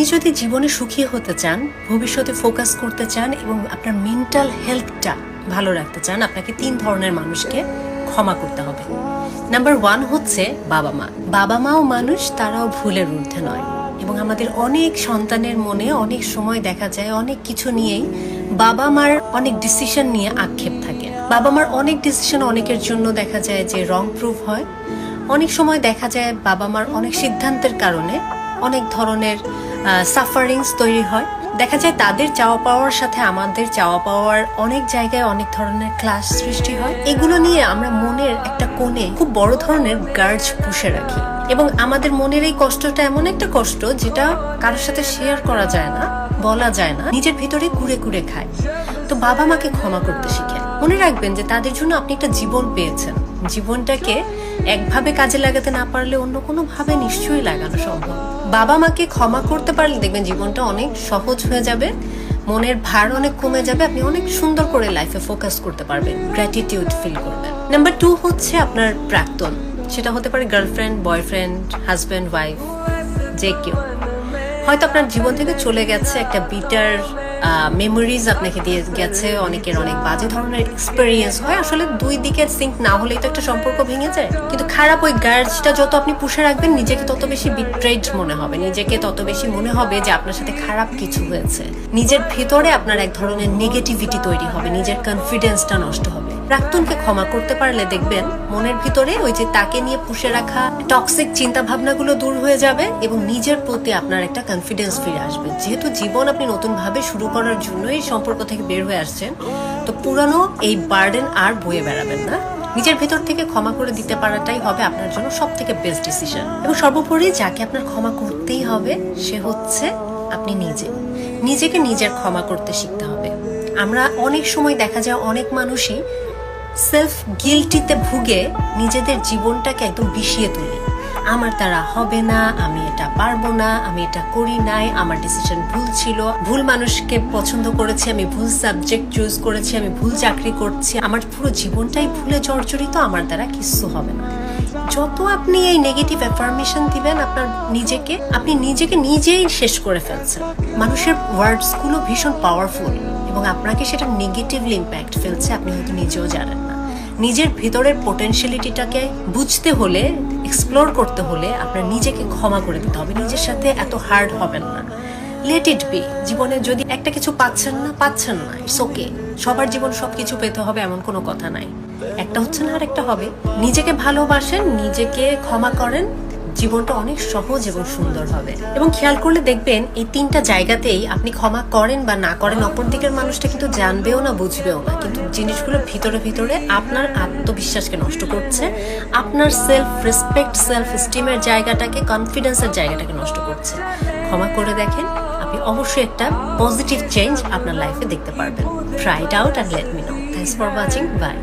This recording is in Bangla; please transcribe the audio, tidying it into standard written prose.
আপনি যদি জীবনে সুখী হতে চান, ভবিষ্যতে ফোকাস করতে চান এবং আপনার মেন্টাল হেলথটা ভালো রাখতে চান, আপনাকে 3 ধরনের মানুষকে ক্ষমা করতে হবে। নাম্বার 1 হচ্ছে বাবা মা। বাবা মাও মানুষ, তারাও ভুলের ঊর্ধ্বে নয়। এবং আমাদের অনেক সন্তানের মনে অনেক সময় দেখা যায় অনেক কিছু নিয়েই বাবা মার অনেক ডিসিশন নিয়ে আক্ষেপ থাকে। বাবা মার অনেক ডিসিশন অনেকের জন্য দেখা যায় যে রং প্রুভ হয়। অনেক সময় দেখা যায় বাবা মার অনেক সিদ্ধান্তের কারণে অনেক ধরনের সাফারিংস তৈরি হয়। দেখা যায় তাদের চাওয়া পাওয়ার সাথে আমাদের চাওয়া পাওয়ার অনেক জায়গায় অনেক ধরনের ক্লাশ সৃষ্টি হয়। এগুলো নিয়ে আমরা মনের একটা কোণে খুব বড় ধরনের গার্জ পুষে রাখি এবং আমাদের মনের এই কষ্টটা এমন একটা কষ্ট যেটা কারোর সাথে শেয়ার করা যায় না, বলা যায় না, নিজের ভিতরে কুড়ে কুড়ে খায়। তো বাবা মাকে ক্ষমা করতে শিখেন। মনে রাখবেন যে তাদের জন্য আপনি একটা জীবন পেয়েছেন। জীবনটাকে একভাবে কাজে লাগাতে না পারলে অন্য কোনো ভাবে নিশ্চয়ই লাগানো সম্ভব। বাবা মাকে ক্ষমা করতে পারলে দেখবেন জীবনটা অনেক সহজ হয়ে যাবে, মনের ভার অনেক কমে যাবে, আপনি অনেক সুন্দর করে লাইফে ফোকাস করতে পারবেন, গ্র্যাটিটিউড ফিল করবেন। নাম্বার 2 হচ্ছে আপনার প্রাক্তন। সেটা হতে পারে গার্লফ্রেন্ড, বয়ফ্রেন্ড, হাজব্যান্ড, ওয়াইফ, যে কেউ। হয়তো আপনার জীবন থেকে চলে গেছে একটা বিটার মেমোরিজ আপনাকে দিয়ে গেছে, অনেকের অনেক বাজে ধরনের এক্সপেরিয়েন্স হয়। আসলে দুই দিকের সিঙ্ক না হলেই তো একটা সম্পর্ক ভেঙে যায়। কিন্তু খারাপ ওই গার্জটা যত আপনি পুষে রাখবেন, নিজেকে তত বেশি বিট্রেড মনে হবে, নিজেকে তত বেশি মনে হবে যে আপনার সাথে খারাপ কিছু হয়েছে। নিজের ভেতরে আপনার এক ধরনের নেগেটিভিটি তৈরি হবে, নিজের কনফিডেন্সটা নষ্ট হবে। প্রাক্তনকে ক্ষমা করতে পারলে দেখবেন মনের ভিতরে ওই যে তাকে নিয়ে পুষে রাখা টক্সিক চিন্তা ভাবনাগুলো দূর হয়ে যাবে এবং নিজের প্রতি আপনার একটা কনফিডেন্স ফিরে আসবে। যেহেতু জীবন আপনি নতুন ভাবে শুরু করার জন্য এই সম্পর্ক থেকে বের হয়ে আসছেন, তো পুরানো এই বার্ডেন আর বয়ে বেড়াবেন না। নিজের ভেতর থেকে ক্ষমা করে দিতে পারাটাই হবে আপনার জন্য সব থেকে বেস্ট ডিসিশন। এবং সর্বোপরি যাকে আপনার ক্ষমা করতেই হবে সে হচ্ছে আপনি নিজে। নিজেকে নিজের ক্ষমা করতে শিখতে হবে। আমরা অনেক সময় দেখা যায় অনেক মানুষই সেলফ গিল্টিতে ভুগে নিজেদের জীবনটাকে একদম বিষিয়ে তুলি। আমার দ্বারা হবে না, আমি এটা পারবো না, আমি এটা করি নাই, আমার ডিসিশন ভুল ছিল, ভুল মানুষকে পছন্দ করেছি, আমি ভুল সাবজেক্ট চুজ করেছি, আমি ভুল চাকরি করছি, আমার পুরো জীবনটাই ভুলে জর্জরিত, আমার দ্বারা কিছু হবে না। যত আপনি এই নেগেটিভ অ্যাফার্মেশন দিবেন আপনার নিজেকে, আপনি নিজেকে নিজেই শেষ করে ফেলছেন। মানুষের ওয়ার্ডস গুলো ভীষণ পাওয়ারফুল এবং আপনাকে সেটা নেগেটিভলি ইম্প্যাক্ট ফেলছে, আপনি হয়তো নিজেও জানেন না। নিজের ভিতরের পোটেনশিয়ালিটিটাকে বুঝতে হলে, এক্সপ্লোর করতে হলে আপনার নিজেকে ক্ষমা করে দিতে হবে। নিজের সাথে এত হার্ড হবেন না। Let it be. জীবনে যদি একটা কিছু পাচ্ছেন না, ইটস ওকে। সবার জীবন সবকিছু পেতে হবে এমন কোনো কথা নাই। একটা হচ্ছে না আর একটা হবে। নিজেকে ভালোবাসেন, নিজেকে ক্ষমা করেন, জীবনটা অনেক সহজ এবং সুন্দর হবে। এবং খেয়াল করলে দেখবেন এই 3টা জায়গাতেই আপনি ক্ষমা করেন বা না করেন, অপর দিকের মানুষটা কিন্তু জানবেও না, বুঝবেও না, কিন্তু জিনিসগুলো ভিতরে ভিতরে আপনার আত্মবিশ্বাসকে নষ্ট করছে, আপনার সেলফ রেসপেক্ট, সেলফ এস্টিমের জায়গাটাকে, কনফিডেন্সের জায়গাটাকে নষ্ট করছে। ক্ষমা করে দেখেন, আপনি অবশ্যই একটা পজিটিভ চেঞ্জ আপনার লাইফে দেখতে পারবেন। Try it out and let me know. Thanks for watching. By.